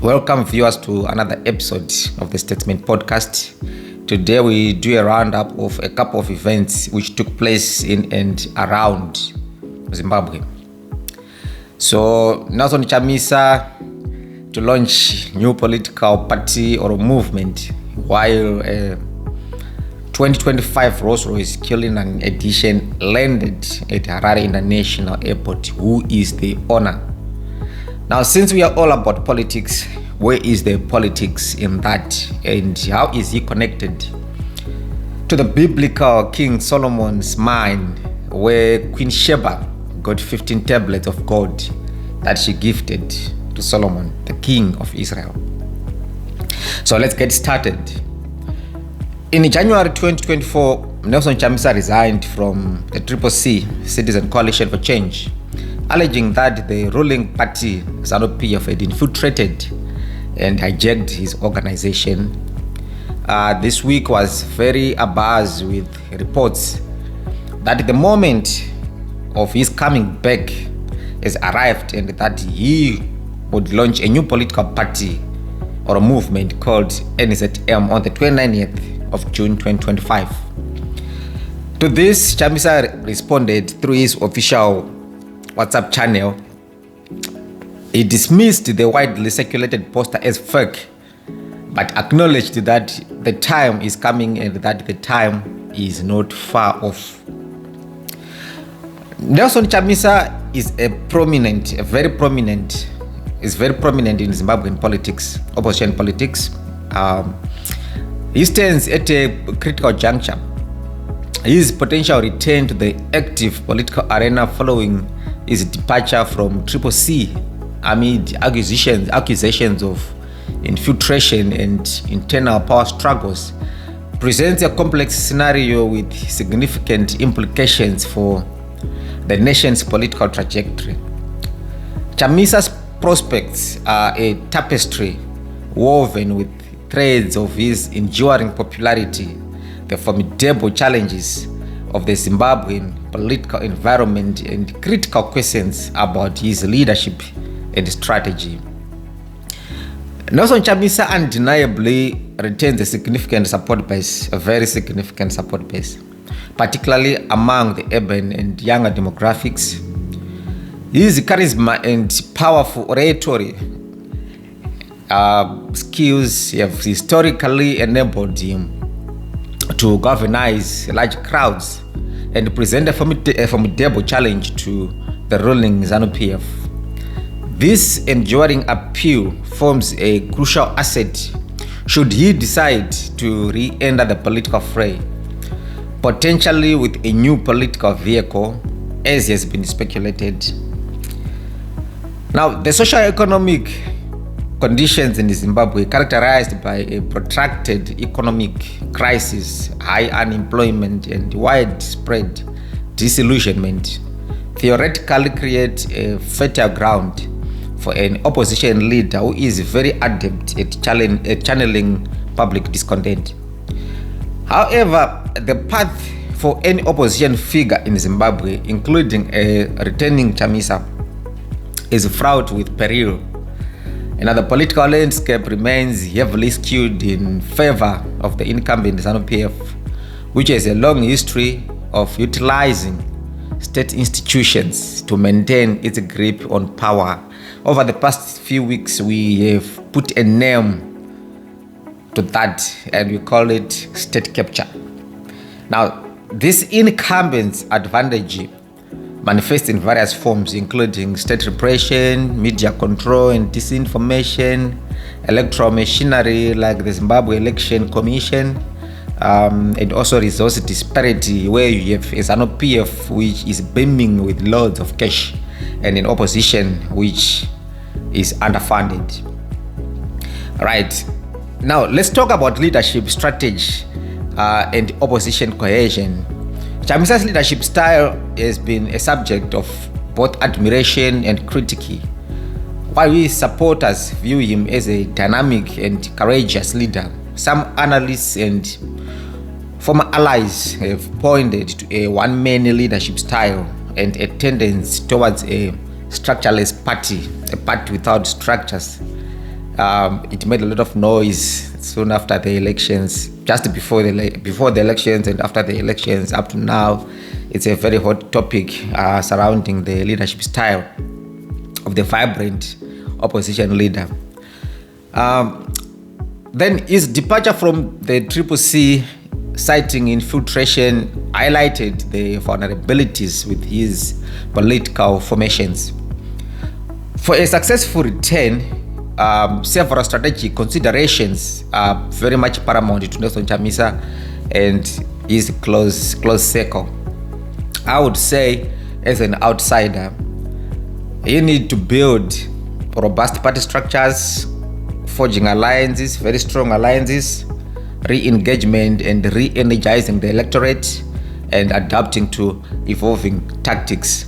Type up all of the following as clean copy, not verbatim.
Welcome viewers to another episode of the Statement Podcast. Today we do a roundup of a couple of events which took place in and around Zimbabwe. So Nelson Chamisa to launch new political party or movement, while 2025 Rolls Royce Cullinan edition landed at Harare International Airport. Who is the owner? Now, since we are all about politics, where is the politics in that, and how is he connected to the biblical King Solomon's mine, where Queen Sheba got 15 tablets of gold that she gifted to Solomon, the king of Israel? So let's get started. In January 2024, Nelson Chamisa resigned from the CCC, Citizen Coalition for Change, alleging that the ruling party, ZANU-PF, had infiltrated and hijacked his organization. This week was very abuzz with reports that the moment of his coming back has arrived and that he would launch a new political party or a movement called NZM on the 29th of June 2025. To this, Chamisa responded through his official WhatsApp channel. He dismissed the widely circulated poster as fake, but acknowledged that the time is coming and that the time is not far off. Nelson Chamisa is very prominent in Zimbabwean politics, opposition politics. He stands at a critical juncture. His potential return to the active political arena following his departure from CCC amid accusations of infiltration and internal power struggles presents a complex scenario with significant implications for the nation's political trajectory. Chamisa's prospects are a tapestry woven with threads of his enduring popularity, the formidable challenges of the Zimbabwean political environment, and critical questions about his leadership and strategy. Nelson Chamisa undeniably retains a significant support base, a very significant support base, particularly among the urban and younger demographics. His charisma and powerful oratory skills have historically enabled him to galvanize large crowds and present a formidable challenge to the ruling ZANU-PF. This enduring appeal forms a crucial asset should he decide to re-enter the political fray, potentially with a new political vehicle, as has been speculated. Now, the socio-economic conditions in Zimbabwe, characterized by a protracted economic crisis, high unemployment, and widespread disillusionment, theoretically create a fertile ground for an opposition leader who is very adept at channeling public discontent. However, the path for any opposition figure in Zimbabwe, including a returning Chamisa, is fraught with peril. The political landscape remains heavily skewed in favor of the incumbent ZANU-PF, which has a long history of utilizing state institutions to maintain its grip on power. Over the past few weeks, we have put a name to that, and we call it state capture. Now, this incumbent's advantage manifests in various forms, including state repression, media control and disinformation, electoral machinery like the Zimbabwe Election Commission, and also resource disparity, where you have a ZANU-PF which is beaming with loads of cash and an opposition which is underfunded. All right, now let's talk about leadership strategy and opposition cohesion. Chamisa's leadership style has been a subject of both admiration and critique. While his supporters view him as a dynamic and courageous leader, some analysts and former allies have pointed to a one-man leadership style and a tendency towards a structureless party, a party without structures. It made a lot of noise soon after the elections, just before the elections and after the elections. Up to now, it's a very hot topic surrounding the leadership style of the vibrant opposition leader. Then his departure from the CCC, citing infiltration, highlighted the vulnerabilities with his political formations. For a successful return, several strategic considerations are very much paramount to Nelson Chamisa and his close circle. I would say, as an outsider, you need to build robust party structures, forging alliances, very strong alliances, re-engagement and re-energizing the electorate, and adapting to evolving tactics.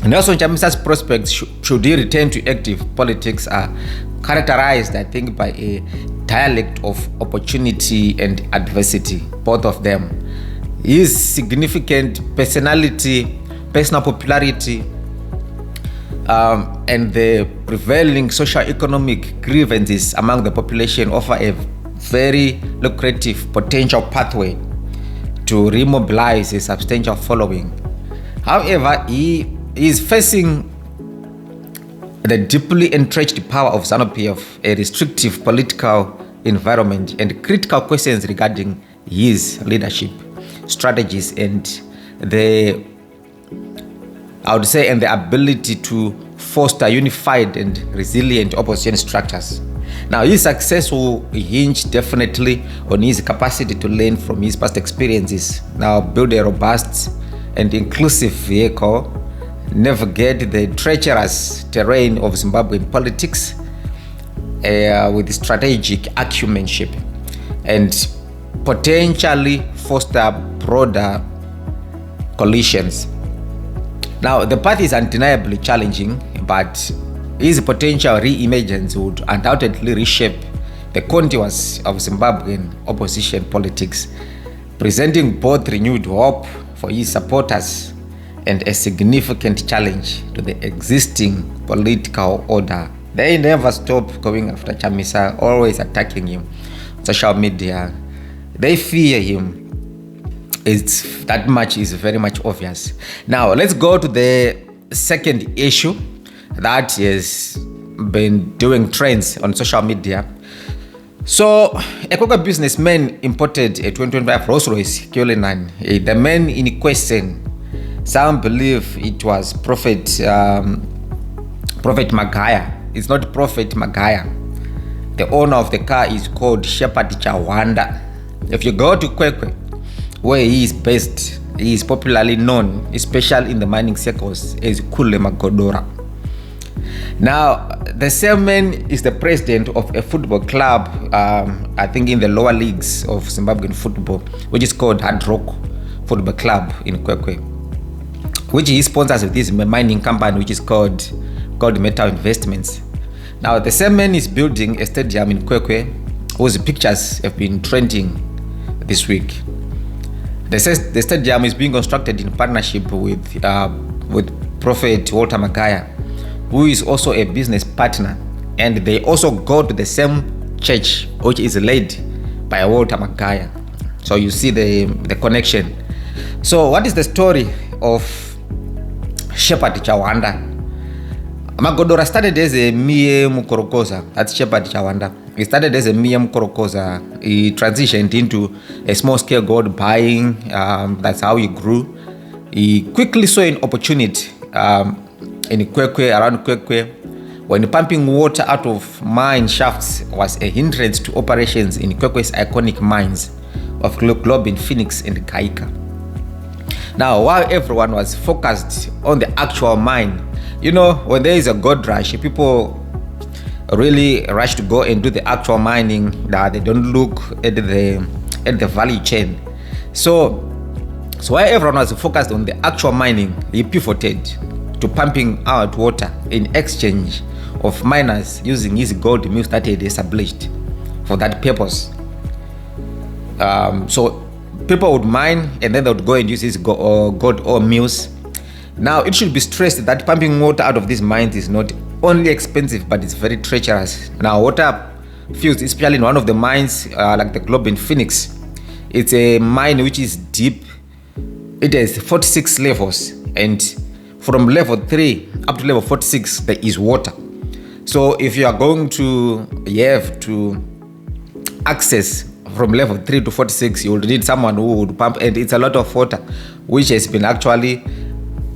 Nelson Chamisa's prospects, should he return to active politics, are characterized, I think, by a dialect of opportunity and adversity, both of them. His significant personality, personal popularity, and the prevailing socio-economic grievances among the population offer a very lucrative potential pathway to remobilize a substantial following. However, he is facing the deeply entrenched power of ZANU-PF, a restrictive political environment, and critical questions regarding his leadership strategies and the ability to foster unified and resilient opposition structures. Now, his success will hinge definitely on his capacity to learn from his past experiences. Now, build a robust and inclusive vehicle, navigate the treacherous terrain of Zimbabwean politics with strategic acumenship, and potentially foster broader coalitions. Now, the path is undeniably challenging, but his potential re-emergence would undoubtedly reshape the contours of Zimbabwean opposition politics, presenting both renewed hope for his supporters and a significant challenge to the existing political order. They never stop going after Chamisa, always attacking him on social media. They fear him. That much is very much obvious. Now, let's go to the second issue that has been doing trends on social media. So, a Kwekwe businessman imported a 2025 Rolls Royce Cullinan. The man in question, some believe it was Prophet Magaya. It's not Prophet Magaya. The owner of the car is called Shepherd Chawanda. If you go to Kwekwe, where he is based, he is popularly known, especially in the mining circles, as Kule Magodora. Now, the same man is the president of a football club, I think in the lower leagues of Zimbabwean football, which is called Hard Rock Football Club in Kwekwe, which he sponsors with this mining company, which is called Metal Investments. Now, the same man is building a stadium in Kwekwe, whose pictures have been trending this week. The stadium is being constructed in partnership with Prophet Walter Magaya, who is also a business partner, and they also go to the same church, which is led by Walter Magaya. So you see the connection. So what is the story of Shepherd Chawanda? Magodora started as a Miye Mukorokoza. That's Shepherd Chawanda. He started as a Miye Mukorokoza. He transitioned into a small-scale gold buying. That's how he grew. He quickly saw an opportunity in Kwekwe, around Kwekwe, when pumping water out of mine shafts was a hindrance to operations in Kwekwe's iconic mines of Globin, Phoenix, and Kaika. Now, while everyone was focused on the actual mine, you know, when there is a gold rush, people really rush to go and do the actual mining. That they don't look at the value chain. So while everyone was focused on the actual mining, he pivoted to pumping out water in exchange of miners using his gold mills that he had established for that purpose. So people would mine and then they would go and use his gold ore mills. Now, it should be stressed that pumping water out of these mines is not only expensive, but it's very treacherous. Now, water fields, especially in one of the mines, like the Globe in Phoenix, it's a mine which is deep. It has 46 levels, and from level 3 up to level 46, there is water. So if you are going to have to access from level 3 to 46, you will need someone who would pump, and it's a lot of water, which has been actually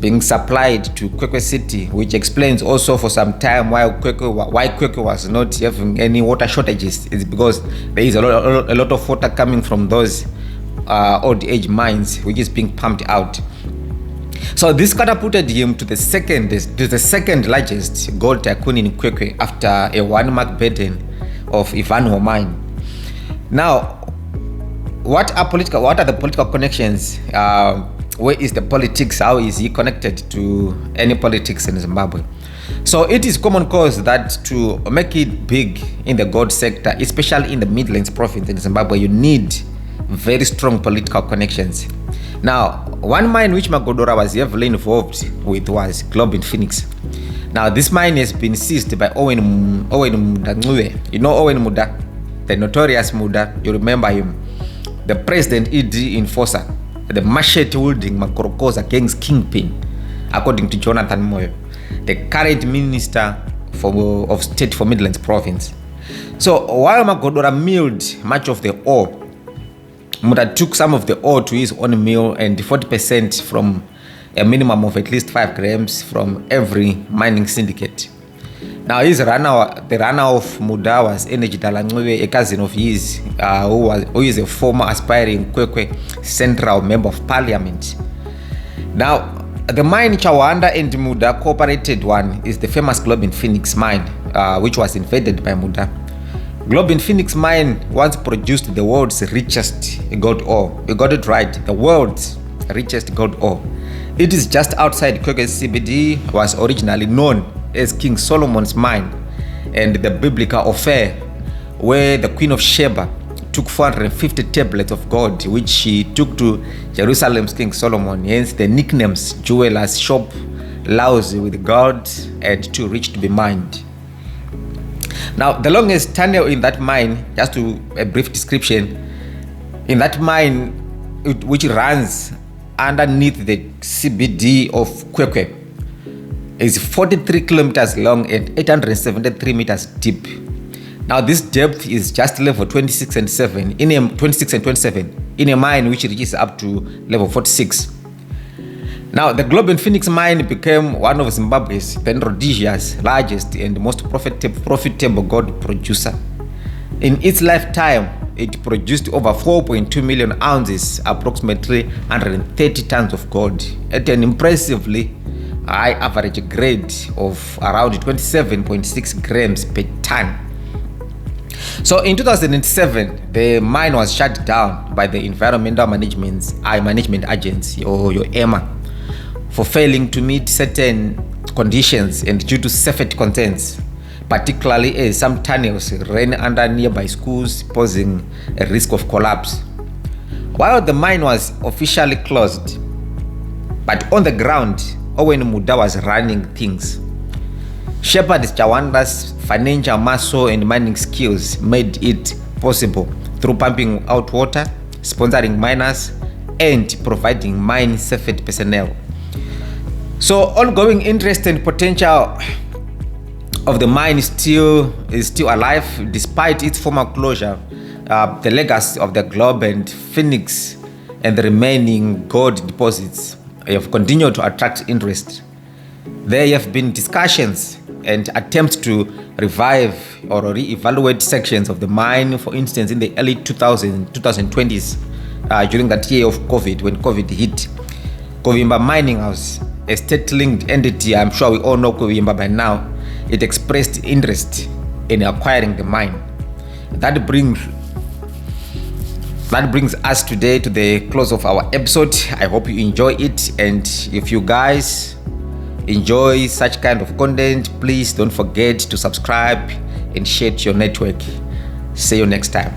being supplied to Kwekwe City, which explains also for some time why Kwekwe was not having any water shortages. It's because there is a lot of water coming from those old age mines, which is being pumped out. So this catapulted him to the second largest gold tycoon in Kwekwe after a one-mark burden of Ivanhoe mine. Now, what are the political connections? Where is the politics? How is he connected to any politics in Zimbabwe? So it is common cause that to make it big in the gold sector, especially in the Midlands province in Zimbabwe, you need very strong political connections. Now, one mine which Magodora was heavily involved with was Globe in Phoenix. Now, this mine has been seized by Owen Mnangagwa. You know Owen Muda, the notorious Muda, you remember him, the president ED enforcer, the machete-wielding Makorokoza gang's kingpin, according to Jonathan Moyo, the current minister of state for Midlands province. So while Magodora milled much of the ore, Muda took some of the ore to his own mill and 40% from a minimum of at least 5 grams from every mining syndicate. Now, the runner of Muda was Energy Dalangwe, a cousin of his, who is a former aspiring Kwekwe Central Member of Parliament. Now, the mine Chawanda and Muda cooperated one is the famous Globe in Phoenix mine, which was invaded by Muda. Globe in Phoenix mine once produced the world's richest gold ore. You got it right, the world's richest gold ore. It is just outside Kwekwe CBD, was originally known as King Solomon's mine, and the biblical affair where the Queen of Sheba took 450 tablets of gold, which she took to Jerusalem's King Solomon. Hence the nicknames Jewelers Shop, Lousy with gold, and Too Rich to be Mined. Now, the longest tunnel in that mine, just to a brief description, in that mine, which runs underneath the CBD of Kwekwe, is 43 kilometers long and 873 meters deep. Now, this depth is just level 26 and 27 in a mine which reaches up to level 46. Now, the Globe in Phoenix mine became one of Zimbabwe's, then Rhodesia's, largest and most profitable gold producer. In its lifetime, it produced over 4.2 million ounces, approximately 130 tons of gold, at an impressively high average grade of around 27.6 grams per ton. So in 2007, the mine was shut down by the Environmental Management Agency, or your EMA, for failing to meet certain conditions and due to safety concerns, particularly as some tunnels ran under nearby schools, posing a risk of collapse. While the mine was officially closed, but on the ground, Owen Muda was running things. Shepherd Chawanda's financial muscle and mining skills made it possible through pumping out water, sponsoring miners, and providing mine safety personnel. So ongoing interest and potential of the mine is still alive despite its former closure. The legacy of the Globe and Phoenix and the remaining gold deposits have continued to attract interest. There have been discussions and attempts to revive or re-evaluate sections of the mine, for instance in the early 2020s, during that year of COVID, when COVID hit. Kovimba Mining House, a state-linked entity, I'm sure we all know Kovimba by now, it expressed interest in acquiring the mine. That brings us today to the close of our episode. I hope you enjoy it, and if you guys enjoy such kind of content, please don't forget to subscribe and share to your network. See you next time.